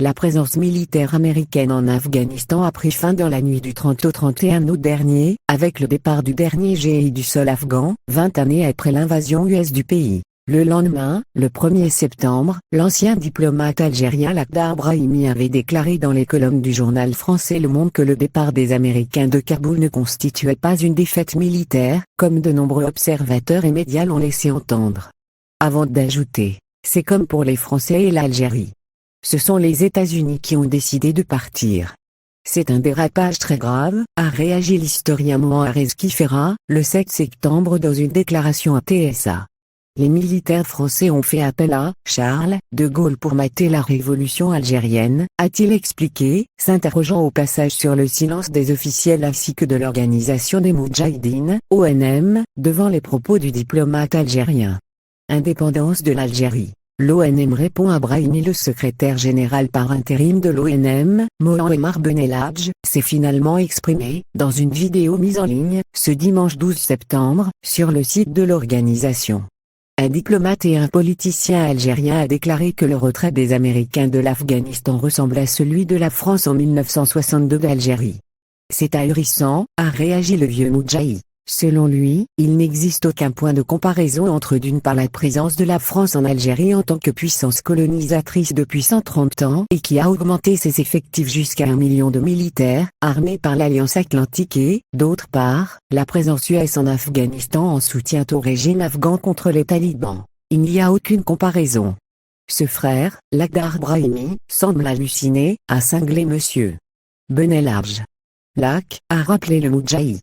La présence militaire américaine en Afghanistan a pris fin dans la nuit du 30 au 31 août dernier, avec le départ du dernier GI du sol afghan, 20 années après l'invasion US du pays. Le lendemain, le 1er septembre, l'ancien diplomate algérien Lakhdar Brahimi avait déclaré dans les colonnes du journal français Le Monde que le départ des Américains de Kaboul ne constituait pas une défaite militaire, comme de nombreux observateurs et médias l'ont laissé entendre. Avant d'ajouter, c'est comme pour les Français et l'Algérie. Ce sont les États-Unis qui ont décidé de partir. C'est un dérapage très grave, a réagi l'historien Moharez Kifera, le 7 septembre dans une déclaration à TSA. Les militaires français ont fait appel à Charles de Gaulle pour mater la révolution algérienne, a-t-il expliqué, s'interrogeant au passage sur le silence des officiels ainsi que de l'organisation des Moudjahidines, ONM, devant les propos du diplomate algérien. Indépendance de l'Algérie. L'ONM répond à Brahimi. Le secrétaire général par intérim de l'ONM, Mohamed Benelhadj, s'est finalement exprimé, dans une vidéo mise en ligne, ce dimanche 12 septembre, sur le site de l'organisation. Un diplomate et un politicien algérien a déclaré que le retrait des Américains de l'Afghanistan ressemble à celui de la France en 1962 d'Algérie. C'est ahurissant, a réagi le vieux Moudjahi. Selon lui, il n'existe aucun point de comparaison entre d'une part la présence de la France en Algérie en tant que puissance colonisatrice depuis 130 ans et qui a augmenté ses effectifs jusqu'à 1 million de militaires, armés par l'Alliance Atlantique et, d'autre part, la présence US en Afghanistan en soutien au régime afghan contre les talibans. Il n'y a aucune comparaison. Ce frère, Lakhdar Brahimi, semble halluciner, a cinglé M. Benelhadj. Lak, a rappelé le Moudjahi.